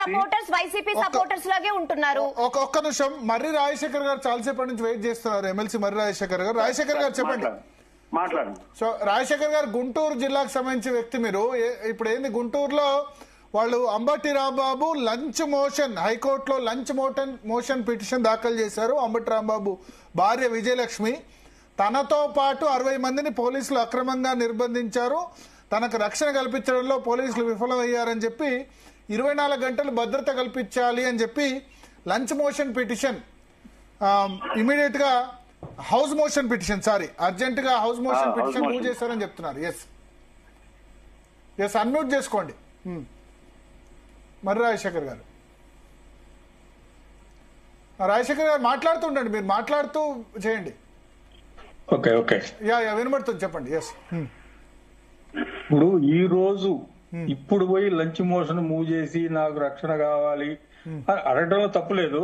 Supporters YCP supporters లాగే ఉంటున్నారు. ఒక్క నిమిషం, మర్రి రాజశేఖర్ గారు చాలాసేపటి నుంచి వెయిట్ చేస్తున్నారు. ఎమ్మెల్సీ మర్రి రాజశేఖర్ గారు. రాజశేఖర్ గారు చెప్పండి. మాట్లాడు. సో రాజశేఖర్ గారు గుంటూరు జిల్లాకు సంబంధించిన వ్యక్తి మీరు. ఇప్పుడు ఏంది గుంటూరులో వాళ్ళు అంబటి రాంబాబు లంచ్ మోషన్, హైకోర్టులో లంచ్ మోషన్ పిటిషన్ దాఖలు చేశారు. అంబటి రాంబాబు భార్య విజయలక్ష్మి తనతో పాటు 60 మందిని పోలీసులు అక్రమంగా నిర్బంధించారు, తనకు రక్షణ కల్పించడంలో పోలీసులు విఫలమయ్యారని చెప్పి 24 గంటలు భద్రత కల్పించాలి అని చెప్పి లంచ్ మోషన్ పిటిషన్ ఇమీడియట్ గా హౌస్ మోషన్ పిటిషన్ అర్జెంట్ గా హౌస్ మోషన్ పిటిషన్ మూవ్ చేశారని చెప్తున్నారు. ఎస్ అన్మ్యూట్ చేసుకోండి. మర్రి రాజశేఖర్ గారు. రాజశేఖర్ గారు మాట్లాడుతుండండి, మీరు మాట్లాడుతూ చేయండి. ఓకే యా వినబడుతుంది, చెప్పండి. ఎస్ ఇప్పుడు ఈ రోజు ఇప్పుడు పోయి లంచ్ మోషన్ మూవ్ చేసి నాకు రక్షణ కావాలి అని అడగడంలో తప్పులేదు.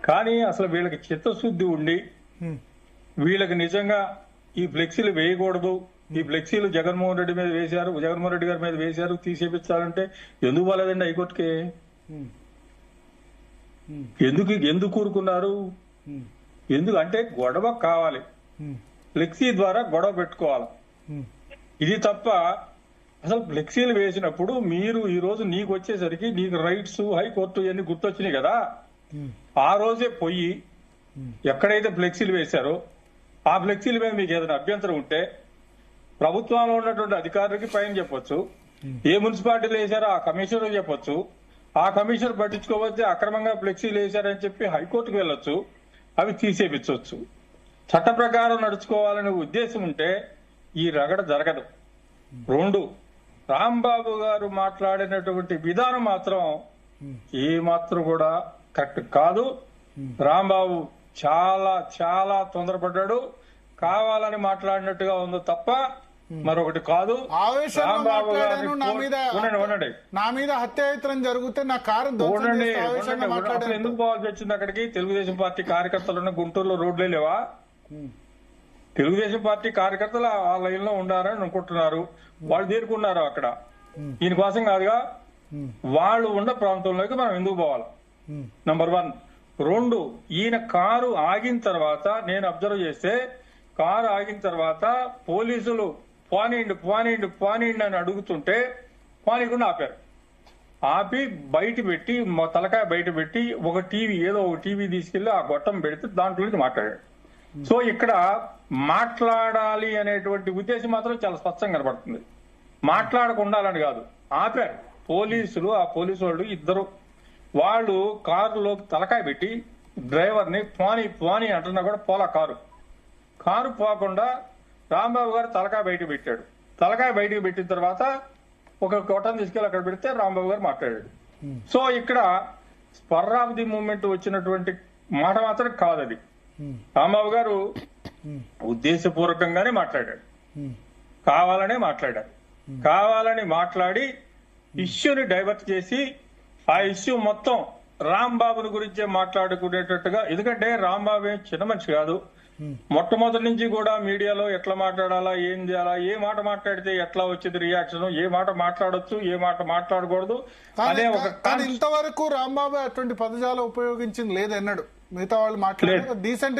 కానీ అసలు వీళ్ళకి చిత్తశుద్ధి ఉండి వీళ్ళకి నిజంగా ఈ ఫ్లెక్సీలు వేయకూడదు, ఈ ఫ్లెక్సీలు జగన్మోహన్ రెడ్డి మీద వేశారు, జగన్మోహన్ రెడ్డి గారి మీద వేశారు, తీసేపించాలంటే ఎందుకు బాలేదండి హైకోర్టుకి? ఎందుకు కూరుకున్నారు? ఎందుకు అంటే గొడవ కావాలి, ఫ్లెక్సీ ద్వారా గొడవ పెట్టుకోవాలి. ఇది తప్ప అసలు ఫ్లెక్సీలు వేసినప్పుడు మీరు ఈ రోజు నీకు వచ్చేసరికి నీకు రైట్స్ హైకోర్టు ఇవన్నీ గుర్తొచ్చినాయి కదా, ఆ రోజే పోయి ఎక్కడైతే ఫ్లెక్సీలు వేశారో ఆ ఫ్లెక్సీల మీద మీకు ఏదైనా అభ్యంతరం ఉంటే ప్రభుత్వంలో ఉన్నటువంటి అధికారులకి పైన చెప్పొచ్చు, ఏ మున్సిపాలిటీలు వేశారో ఆ కమిషనర్ చెప్పొచ్చు, ఆ కమిషనర్ పట్టించుకోవద్దే అక్రమంగా ఫ్లెక్సీలు వేశారని చెప్పి హైకోర్టుకు వెళ్ళొచ్చు, అవి తీసేపించవచ్చు. చట్ట ప్రకారం నడుచుకోవాలనే ఉద్దేశం ఉంటే ఈ రగడ జరగదు. 2, రాంబాబు గారు మాట్లాడినటువంటి విధానం మాత్రం ఏ మాత్రం కూడా కరెక్ట్ కాదు. రాంబాబు చాలా చాలా తొందరపడ్డాడు, కావాలని మాట్లాడినట్టుగా ఉందో తప్ప మరొకటి కాదు. రాంబాబు గారు ఉండండి, నా మీద హత్యాయత్నం జరిగితే నా కారు ఎందుకు పోవాల్సి వచ్చింది అక్కడికి? తెలుగుదేశం పార్టీ కార్యకర్తలు గుంటూరులో రోడ్లే లేవా? తెలుగుదేశం పార్టీ కార్యకర్తలు ఆ లైన్ లో ఉండారని అనుకుంటున్నారు, వాళ్ళు తీరుకున్నారు అక్కడ. దీనికోసం కాదుగా, వాళ్ళు ఉన్న ప్రాంతంలోకి మనం ఎందుకు పోవాలి? నంబర్ 1. 2, ఈయన కారు ఆగిన తర్వాత నేను అబ్జర్వ్ చేస్తే కారు ఆగిన తర్వాత పోలీసులు పోనీండి అని అడుగుతుంటే పోనీకుండా ఆపారు. ఆపి బయట పెట్టి తలకాయ బయట పెట్టి ఒక టీవీ తీసుకెళ్లి ఆ గొట్టం పెడితే దాంట్లో నుంచి మాట్లాడాడు. సో ఇక్కడ మాట్లాడాలి అనేటువంటి ఉద్దేశం మాత్రం చాలా స్పష్టంగా కనబడుతుంది. మాట్లాడకుండా కాదు, ఆపారు పోలీసులు. ఆ పోలీసు వాళ్ళు ఇద్దరు వాళ్ళు కారులో తలకాయ పెట్టి డ్రైవర్ని పోనీ అంటున్నా కూడా పోలా కారు పోకుండా రాంబాబు గారు తలకాయ బయటకు పెట్టాడు. తలకాయ బయటకు పెట్టిన తర్వాత ఒక గొట్టం తీసుకెళ్లి అక్కడ పెడితే రాంబాబు గారు మాట్లాడాడు. సో ఇక్కడ స్పర్ ఆఫ్ ది మూమెంట్ వచ్చినటువంటి మాట మాత్రం కాదు అది. రాంబాబు గారు ఉద్దేశపూర్వకంగానే మాట్లాడాడు, కావాలని మాట్లాడి ఇష్యూని డైవర్ట్ చేసి ఆ ఇష్యూ మొత్తం రాంబాబుని గురించే మాట్లాడుకునేటట్టుగా. ఎందుకంటే రాంబాబు ఏం చిన్న మనిషి కాదు. మొట్టమొదటి నుంచి కూడా మీడియాలో ఎట్లా మాట్లాడాలా, ఏం చేయాలా, ఏ మాట మాట్లాడితే ఎట్లా వచ్చేది రియాక్షన్, ఏ మాట మాట్లాడొచ్చు, ఏ మాట మాట్లాడకూడదు అనే ఒక. ఇంతవరకు రాంబాబు అటువంటి పదజాలం ఉపయోగించింది లేదన్నాడు. మిగతా వాళ్ళు మాట్లాడారు డీసెంట్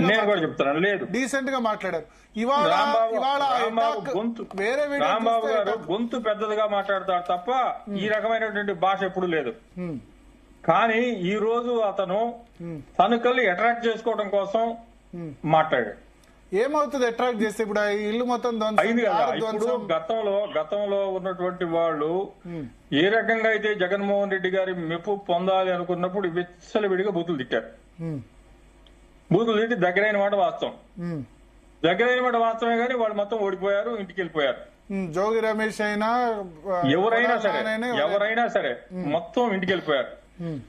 గా మాట్లాడారు. రాంబాబు గారు గొంతు పెద్దదిగా మాట్లాడతాడు తప్ప ఈ రకమైనటువంటి భాష ఎప్పుడు లేదు. కానీ ఈ రోజు అతను తనుకల్ని అట్రాక్ట్ చేసుకోవడం కోసం మాట్లాడాడు. ఏమవుతుంది అట్రాక్ట్ చేస్తే? ఇప్పుడు ఇల్లు మొత్తం అయింది కదా. ఇప్పుడు గతంలో ఉన్నటువంటి వాళ్ళు ఏ రకంగా అయితే జగన్మోహన్ రెడ్డి గారి మెప్పు పొందాలి అనుకున్నప్పుడు విచ్చలవిడిగా బూతులు తిట్టారు. బూతులు తిట్టి దగ్గరైన మాట వాస్తవమే కానీ వాళ్ళు మొత్తం ఓడిపోయారు, ఇంటికి వెళ్ళిపోయారు. జోగి రమేష్ అయినా ఎవరైనా సరే మొత్తం ఇంటికి వెళ్ళిపోయారు.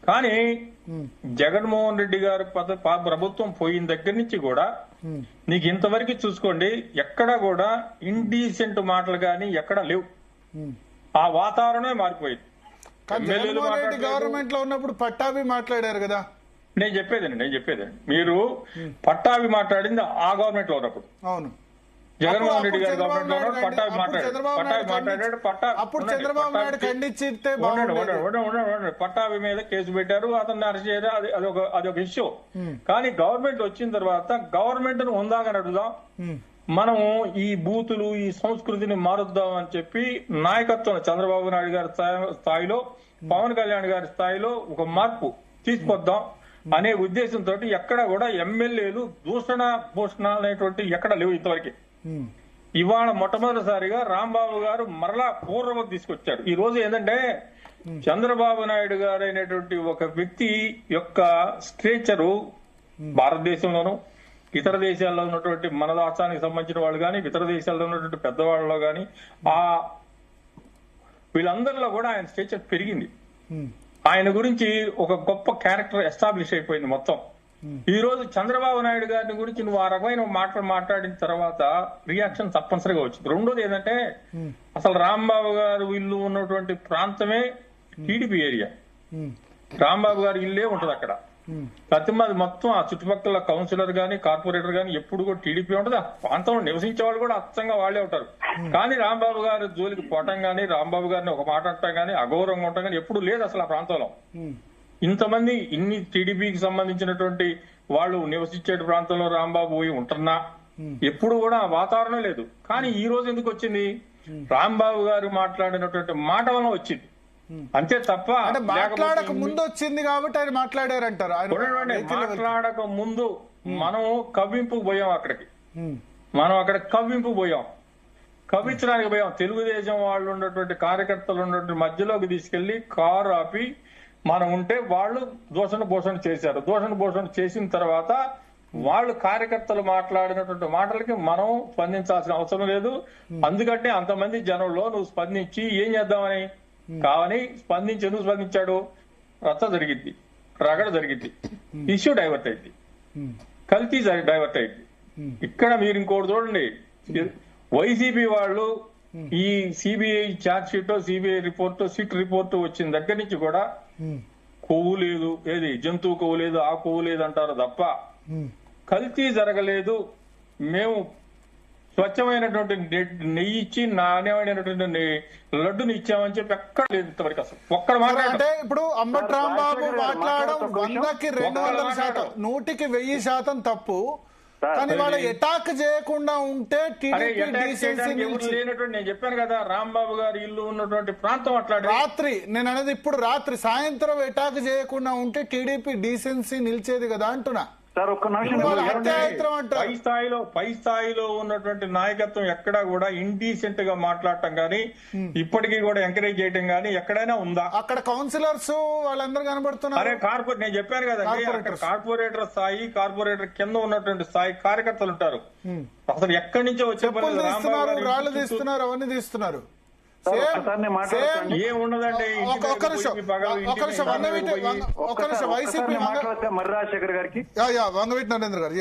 కానీ జగన్మోహన్ రెడ్డి గారి ప్రభుత్వం పోయిన దగ్గర నుంచి కూడా నీకు ఇంతవరకు చూసుకోండి, ఎక్కడా కూడా ఇండీసెంట్ మాటలు కానీ ఎక్కడా లేవు. ఆ వాతావరణమే మారిపోయింది. గవర్నమెంట్ లో ఉన్నప్పుడు పట్టాభి మాట్లాడారు కదా. నేను చెప్పేదండి మీరు పట్టాభి మాట్లాడింది ఆ గవర్నమెంట్ లో ఉన్నప్పుడు. అవును, జగన్మోహన్ రెడ్డి గారు అప్పుడు గవర్నమెంట్ లో ఉన్నాడు, పట్టాభి మాట్లాడాడు. అప్పుడు చంద్రబాబు నాయుడు ఖండించితే పట్టాభి మీద కేసు పెట్టారు, అతన్ని అరెస్ట్ చేయారు. అది ఒక ఇష్యూ. కానీ గవర్నమెంట్ వచ్చిన తర్వాత గవర్నమెంట్ ను ఉందాగా నడుదాం, మనం ఈ బూతులు ఈ సంస్కృతిని మారుద్దాం అని చెప్పి నాయకత్వం చంద్రబాబు నాయుడు గారి స్థాయిలో, పవన్ కళ్యాణ్ గారి స్థాయిలో ఒక మార్పు తీసుకొద్దాం అనే ఉద్దేశంతో ఎక్కడ కూడా ఎమ్మెల్యేలు దూషణ భూషణ అనేటువంటి ఎక్కడ లేవు ఇంతవరకు. ఇవాళ మొట్టమొదటిసారిగా రాంబాబు గారు మరలా పూర్వం తీసుకొచ్చారు. ఈ రోజు ఏంటంటే చంద్రబాబు నాయుడు గారు అయినటువంటి ఒక వ్యక్తి యొక్క స్ట్రేచరు భారతదేశంలోనూ ఇతర దేశాల్లో ఉన్నటువంటి మన రాష్ట్రానికి సంబంధించిన వాళ్ళు కానీ, ఇతర దేశాల్లో ఉన్నటువంటి పెద్దవాళ్ళలో కానీ వీళ్ళందరిలో కూడా ఆయన స్ట్రేచర్ పెరిగింది. ఆయన గురించి ఒక గొప్ప క్యారెక్టర్ ఎస్టాబ్లిష్ అయిపోయింది మొత్తం. ఈ రోజు చంద్రబాబు నాయుడు గారిని గురించి నువ్వు ఆ రకమైన మాటలు మాట్లాడిన తర్వాత రియాక్షన్ తప్పనిసరిగా వచ్చింది. రెండోది ఏంటంటే అసలు రాంబాబు గారు ఇల్లు ఉన్నటువంటి ప్రాంతమే టీడీపీ ఏరియా. రాంబాబు గారి ఇల్లే ఉంటది అక్కడ. ప్రతిమది మొత్తం ఆ చుట్టుపక్కల కౌన్సిలర్ గాని కార్పొరేటర్ గాని ఎప్పుడు కూడా టీడీపీ ఉంటది. ఆ ప్రాంతంలో నివసించే వాళ్ళు కూడా అచ్చంగా వాళ్లే ఉంటారు. కానీ రాంబాబు గారి జోలికి పోవటం గానీ, రాంబాబు గారిని ఒక మాట అంటాం గానీ, అగౌరవంగా ఉంటాం గానీ ఎప్పుడు లేదు అసలు ఆ ప్రాంతంలో. ఇంతమంది ఇన్ని టీడీపీకి సంబంధించినటువంటి వాళ్ళు నివసించే ప్రాంతంలో రాంబాబు పోయి ఉంటున్నా ఎప్పుడు కూడా ఆ వాతావరణం లేదు. కానీ ఈ రోజు ఎందుకు వచ్చింది? రాంబాబు గారు మాట్లాడినటువంటి మాట వల్ల వచ్చింది అంతే తప్ప మాట్లాడక ముందు వచ్చింది కాబట్టి ఆయన మాట్లాడారంటారు. మాట్లాడక ముందు మనం కవ్వింపు పోయాం అక్కడికి. మనం అక్కడ కవ్వింపు పోయాం, కవ్వించడానికి పోయాం. తెలుగుదేశం వాళ్ళు ఉన్నటువంటి కార్యకర్తలు ఉన్నటువంటి మధ్యలోకి తీసుకెళ్లి కారు ఆపి మనం ఉంటే వాళ్ళు దూషణ భూషణ చేశారు. దూషణ భూషణ చేసిన తర్వాత వాళ్ళు కార్యకర్తలు మాట్లాడినటువంటి మాటలకి మనం స్పందించాల్సిన అవసరం లేదు. అందుకంటే అంతమంది జనంలో నువ్వు స్పందించి ఏం చేద్దామని కావని స్పందించి ఎందుకు స్పందించాడు? రచ్చ జరిగింది, రగడ జరిగింది, ఇష్యూ డైవర్ట్ అయింది, కల్తీ డైవర్ట్ అయింది. ఇక్కడ మీరు ఇంకోటి చూడండి, వైసీపీ వాళ్ళు ఈ CBI charge sheet, CBI report, SIT report వచ్చిన దగ్గర నుంచి కూడా కొవ్వు లేదు, ఏది జంతువు కొవ్వు లేదు, ఆ కొవ్వు లేదు అంటారు తప్ప కల్తీ జరగలేదు, మేము స్వచ్ఛమైనటువంటి నెయ్యి ఇచ్చి నాణ్యమైనటువంటి లడ్డుని ఇచ్చామని చెప్పి ఎక్కడ లేదు ఇంతవరకు. అసలు ఒక్కడ అంటే ఇప్పుడు అంబటి రాంబాబు మాట్లాడడం 100కి 200%, 100కి 1000% తప్పు. కానీ వాళ్ళు అటాక్ చేయకుండా ఉంటే లేనటువంటి నేను చెప్పాను కదా, రాంబాబు గారి ఇల్లు ఉన్నటువంటి ప్రాంతం అట్లా రాత్రి నేను అనేది ఇప్పుడు రాత్రి సాయంత్రం అటాక్ చేయకుండా ఉంటే టీడీపీ డీసెన్సీ నిలిచేది కదా అంటున్నా. సార్ ఒక్క నిమిషం, పై స్థాయిలో ఉన్నటువంటి నాయకత్వం ఎక్కడా కూడా ఇండీసెంట్ గా మాట్లాడటం గానీ, ఇప్పటికీ కూడా ఎంకరేజ్ చేయటం గానీ ఎక్కడైనా ఉందా? అక్కడ కౌన్సిలర్స్ వాళ్ళందరూ కనబడుతున్నారు. అరే కార్పొరేట్ నేను చెప్పాను కదండి, కార్పొరేటర్ స్థాయి, కార్పొరేటర్ కింద ఉన్నటువంటి స్థాయి కార్యకర్తలు ఉంటారు. అసలు ఎక్కడి నుంచో వచ్చే రాళ్ళు తీస్తున్నారు, అవన్నీ తీస్తున్నారు. ఏముండదండి. వైసీపీ మర్రి రాజశేఖర్ గారికి వంగవీటి నరేంద్ర గారు.